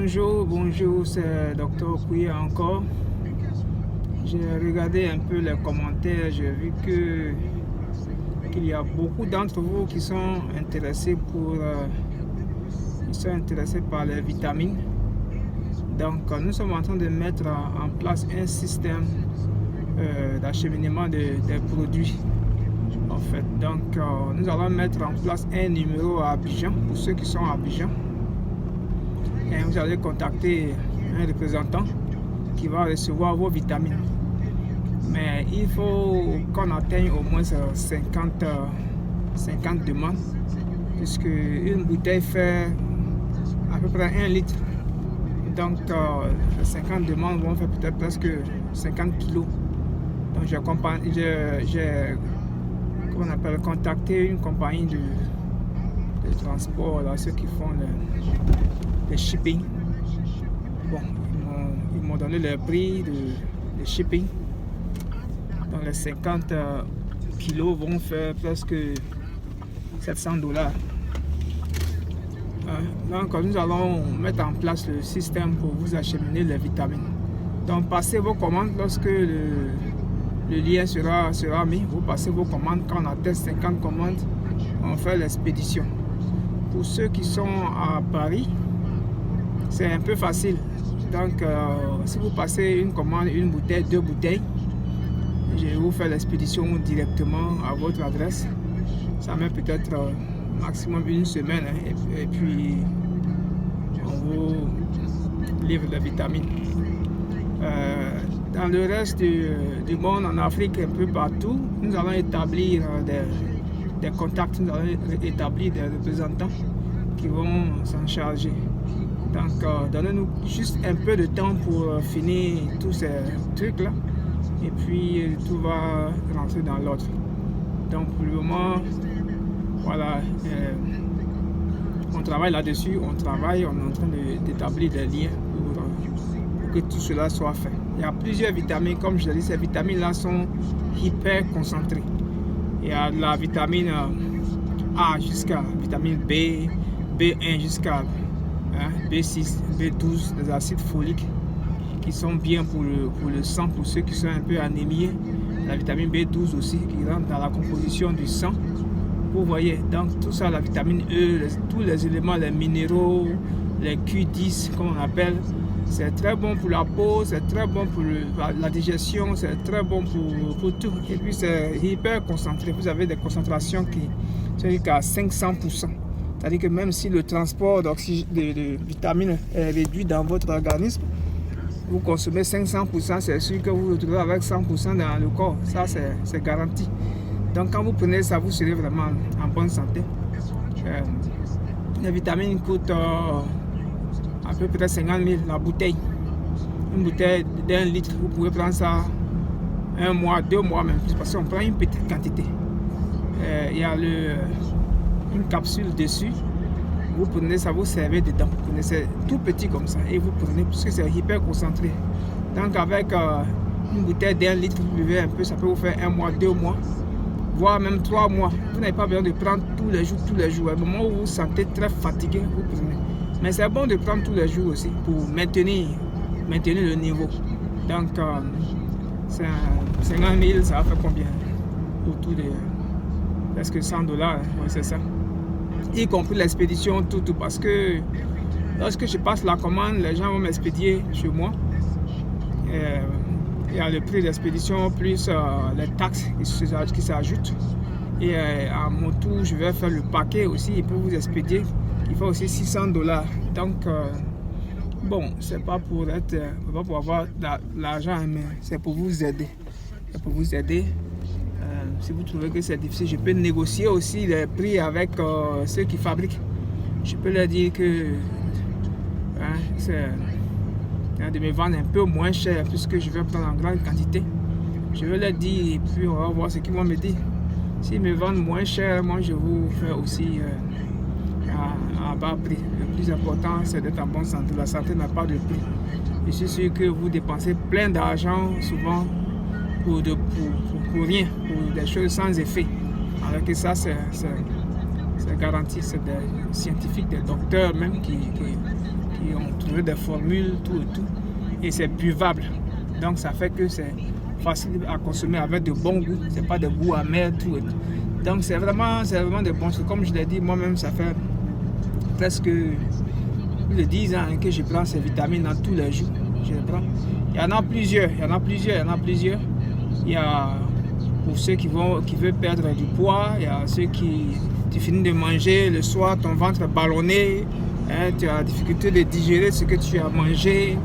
Bonjour, c'est Dr Kouya encore. J'ai regardé un peu les commentaires, j'ai vu qu'il y a beaucoup d'entre vous qui sont intéressés par les vitamines. Donc nous sommes en train de mettre en place un système d'acheminement des produits. En fait, donc nous allons mettre en place un numéro à Abidjan pour ceux qui sont à Abidjan. Et vous allez contacter un représentant qui va recevoir vos vitamines. Mais il faut qu'on atteigne au moins 50 demandes, puisque une bouteille fait à peu près 1 litre. Donc 50 demandes vont faire peut-être presque 50 kilos. Donc j'ai contacté une compagnie de transport, là, ceux qui font le shipping. Bon, ils m'ont donné le prix de shipping. Donc les 50 kilos vont faire presque $700. Donc nous allons mettre en place le système pour vous acheminer les vitamines. Donc passez vos commandes lorsque le lien sera mis. Vous passez vos commandes. Quand on atteint 50 commandes, on fait l'expédition. Pour ceux qui sont à Paris, c'est un peu facile. Donc si vous passez une commande, une bouteille, 2 bouteilles, je vais vous faire l'expédition directement à votre adresse. Ça met peut-être maximum 1 semaine, et puis on vous livre les vitamines. Dans le reste du monde, en Afrique, un peu partout, nous allons établir des contacts, nous allons établir des représentants qui vont s'en charger. Donc donnez-nous juste un peu de temps pour finir tous ces trucs-là, et puis tout va rentrer dans l'ordre. Donc pour le moment, voilà, on travaille là-dessus, on est en train d'établir des liens pour que tout cela soit fait. Il y a plusieurs vitamines, comme je l'ai dit, ces vitamines-là sont hyper concentrées. Il y a de la vitamine A jusqu'à vitamine B, B1 jusqu'à B6, B12, des acides foliques qui sont bien pour le sang, pour ceux qui sont un peu anémiés. La vitamine B12 aussi qui rentre dans la composition du sang. Vous voyez, donc tout ça, la vitamine E, tous les éléments, les minéraux, les Q10 comme on appelle, c'est très bon pour la peau, c'est très bon pour la digestion, c'est très bon pour tout. Et puis c'est hyper concentré. Vous avez des concentrations qui sont à 500%. C'est-à-dire que même si le transport de vitamines est réduit dans votre organisme, vous consommez 500%, c'est sûr que vous vous retrouvez avec 100% dans le corps. Ça, c'est garanti. Donc quand vous prenez ça, vous serez vraiment en bonne santé. Les vitamines coûtent à peu près 50 000 la bouteille. Une bouteille d'1 litre, vous pouvez prendre ça 1 mois, 2 mois même plus, parce qu'on prend une petite quantité. Il y a une capsule dessus. Vous prenez ça, vous servez dedans. Vous prenez, c'est tout petit comme ça, et vous prenez, puisque c'est hyper concentré. Donc avec une bouteille d'1 litre, vous buvez un peu, ça peut vous faire 1 mois, 2 mois, voire même 3 mois. Vous n'avez pas besoin de prendre tous les jours. Au moment où vous vous sentez très fatigué, vous prenez. Mais c'est bon de prendre tous les jours aussi pour maintenir le niveau. Donc, c'est 50 000, ça va faire combien? Autour de presque $100, ouais, c'est ça. Y compris l'expédition, tout, parce que lorsque je passe la commande, les gens vont m'expédier chez moi. Il y a le prix d'expédition plus les taxes qui s'ajoutent. Et à mon tour, je vais faire le paquet aussi. Il peut vous expédier. Il faut aussi $600. Donc, bon, c'est pas pour avoir l'argent, mais c'est pour vous aider. C'est pour vous aider. Si vous trouvez que c'est difficile, je peux négocier aussi les prix avec ceux qui fabriquent. Je peux leur dire que c'est de me vendre un peu moins cher, puisque je vais prendre en grande quantité. Je vais leur dire, et puis on va voir ce qu'ils vont me dire. S'ils me vendent moins cher, moi je vous fais aussi à bas prix. Le plus important, c'est d'être en bonne santé. La santé n'a pas de prix. Je suis sûr que vous dépensez plein d'argent souvent pour rien, pour des choses sans effet. Alors que ça, c'est garanti, c'est des scientifiques, des docteurs même qui Ils ont trouvé des formules, tout et tout. Et c'est buvable. Donc ça fait que c'est facile à consommer avec de bons goûts. C'est pas de goût amer, tout et tout. Donc c'est vraiment de bons choses. Comme je l'ai dit, moi-même, ça fait presque plus de 10 ans que je prends ces vitamines dans tous les jours. Je les prends. Il y en a plusieurs. Il y a pour ceux qui veulent perdre du poids, il y a ceux qui, tu finis de manger le soir, ton ventre est ballonné, hein, tu as la difficulté de digérer ce que tu as mangé,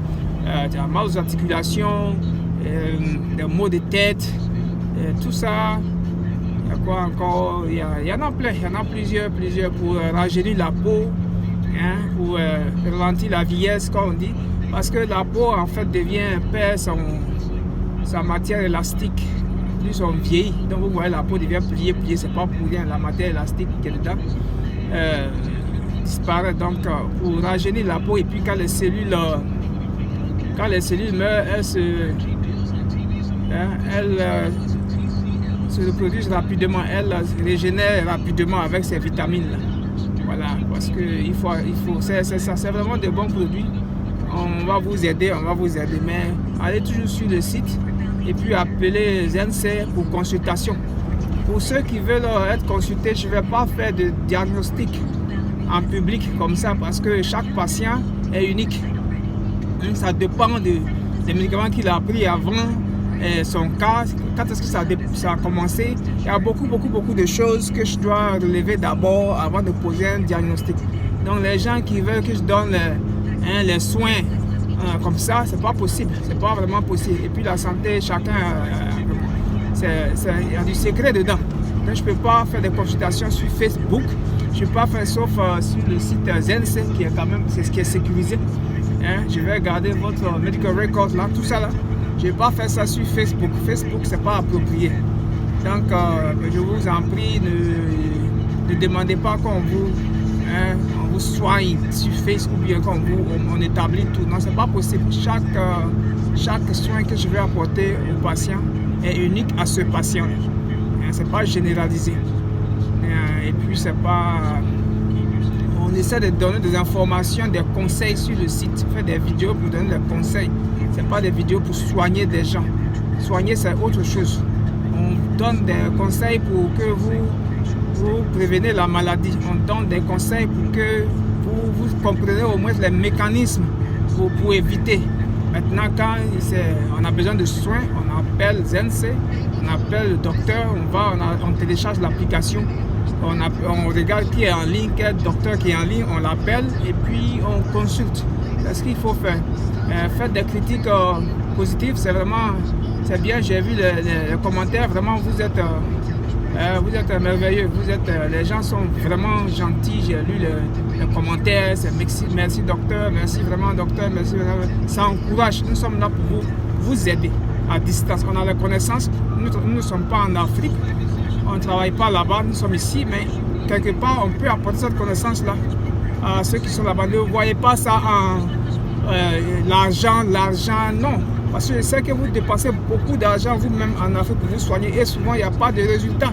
tu as mal aux articulations, des maux de tête, tout ça. Il y a quoi encore? Il y en a plein, il y en a plusieurs pour rajeunir la peau, hein, pour ralentir la vieillesse, comme on dit. Parce que la peau, en fait, perd sa matière élastique. Plus on vieillit, donc vous voyez la peau devient pliée, c'est pas pour rien, la matière élastique qui est dedans disparaît. Donc pour rajeunir la peau, et puis quand les cellules meurent, elles se reproduisent rapidement, elles régénèrent rapidement avec ces vitamines là. Voilà, parce que c'est vraiment de bons produits. On va vous aider, mais allez toujours sur le site et puis appelez ZenC pour consultation. Pour ceux qui veulent être consultés, je ne vais pas faire de diagnostic en public comme ça parce que chaque patient est unique. Ça dépend des médicaments qu'il a pris avant, son cas, quand est-ce que ça a commencé. Il y a beaucoup de choses que je dois relever d'abord avant de poser un diagnostic. Donc les gens qui veulent que je donne les soins comme ça, c'est pas possible, c'est pas vraiment possible. Et puis la santé, chacun, il y a du secret dedans. Donc je peux pas faire des consultations sur Facebook, je peux pas faire sauf sur le site ZenC qui est quand même, c'est ce qui est sécurisé. Hein? Je vais garder votre medical record là, tout ça là. Je vais pas faire ça sur Facebook. Facebook c'est pas approprié. Donc je vous en prie, ne demandez pas qu'on vous soigne sur Facebook ou bien on établit tout. Non, c'est pas possible. Chaque soin que je vais apporter au patient est unique à ce patient. C'est pas généralisé. Et puis c'est pas. On essaie de donner des informations, des conseils sur le site. On fait des vidéos pour donner des conseils. C'est pas des vidéos pour soigner des gens. Soigner c'est autre chose. On donne des conseils pour que vous prévenez la maladie. On donne des conseils pour que vous compreniez au moins les mécanismes pour éviter. Maintenant, quand on a besoin de soins, on appelle ZenC, on appelle le docteur, on télécharge l'application, on regarde qui est en ligne, quel docteur qui est en ligne, on l'appelle et puis on consulte. C'est ce qu'il faut faire. Faites des critiques positives, c'est bien. J'ai vu les commentaires, vraiment vous êtes merveilleux, les gens sont vraiment gentils, j'ai lu les commentaires, c'est merci docteur, merci vraiment docteur, merci vraiment. Ça encourage, nous sommes là pour vous aider à distance. On a la connaissance, nous ne sommes pas en Afrique, on ne travaille pas là-bas, nous sommes ici, mais quelque part on peut apporter cette connaissance-là à ceux qui sont là-bas. Ne voyez pas ça en l'argent, non. Parce que je sais que vous dépensez beaucoup d'argent vous-même en Afrique pour vous soigner et souvent il n'y a pas de résultat.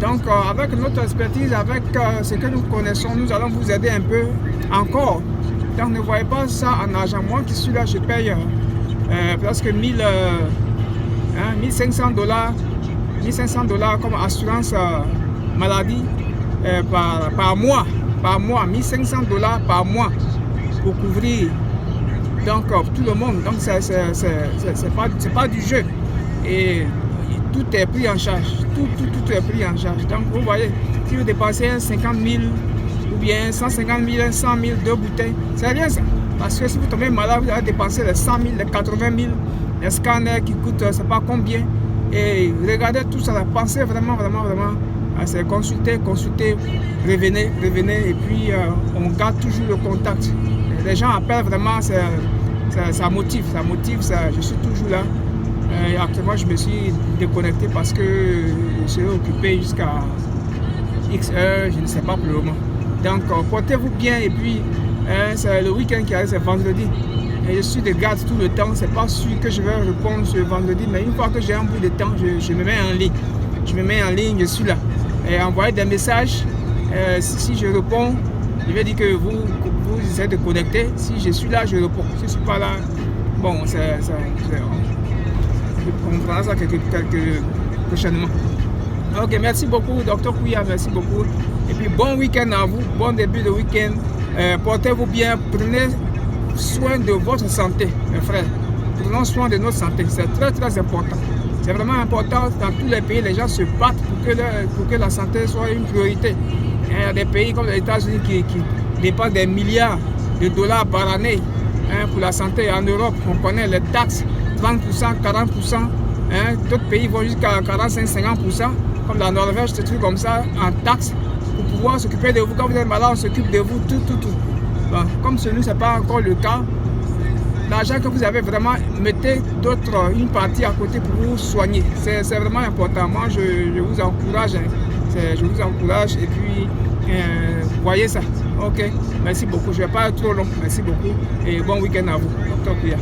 Donc avec notre expertise, avec ce que nous connaissons, nous allons vous aider un peu encore. Donc ne voyez pas ça en argent. Moi qui suis là, je paye presque 1500 $ comme assurance maladie par mois. 1500 $ par mois pour couvrir donc tout le monde. Donc c'est pas du jeu et tout est pris en charge, tout est pris en charge. Donc vous voyez, si vous dépensez 50 000 ou bien 150 000, 100 000, 2 bouteilles, c'est rien ça. Parce que si vous tombez malade, vous allez dépenser les 100 000, les 80 000, les scanners qui coûtent je sais pas combien. Et regardez tout ça, pensez vraiment à se consulter, revenez et puis on garde toujours le contact. Les gens appellent vraiment, ça motive, je suis toujours là. Actuellement, je me suis déconnecté parce que je suis occupé jusqu'à X heures, je ne sais pas pour le moment. Donc, portez-vous bien et puis c'est le week-end qui arrive, c'est vendredi. Et je suis de garde tout le temps, c'est pas sûr que je vais répondre ce vendredi, mais une fois que j'ai un bout de temps, je me mets en ligne. Je suis là. Et envoyer des messages, si je réponds, Je vais dire que vous essayez de connecter. Si je suis là, je réponds. Si je ne suis pas là, bon, on fera ça prochainement. Ok, merci beaucoup, Dr Kouya, merci beaucoup. Et puis bon week-end à vous, bon début de week-end. Portez-vous bien, prenez soin de votre santé, mes frères. Prenons soin de notre santé, c'est très très important. C'est vraiment important. Dans tous les pays, les gens se battent pour que la santé soit une priorité. Il y a des pays comme les États-Unis qui dépensent des milliards de dollars par année pour la santé. En Europe, on connaît les taxes, 30%, 40%. D'autres pays vont jusqu'à 45-50%, comme la Norvège, des trucs comme ça, en taxes, pour pouvoir s'occuper de vous. Quand vous êtes malade, on s'occupe de vous, tout. Bon, comme chez nous, ce n'est pas encore le cas. L'argent que vous avez, vraiment, mettez une partie à côté pour vous soigner. C'est vraiment important. Moi, je vous encourage. Je vous encourage et puis voyez ça. Ok, merci beaucoup. Je ne vais pas être trop long. Merci beaucoup et bon week-end à vous. Dr Kouya.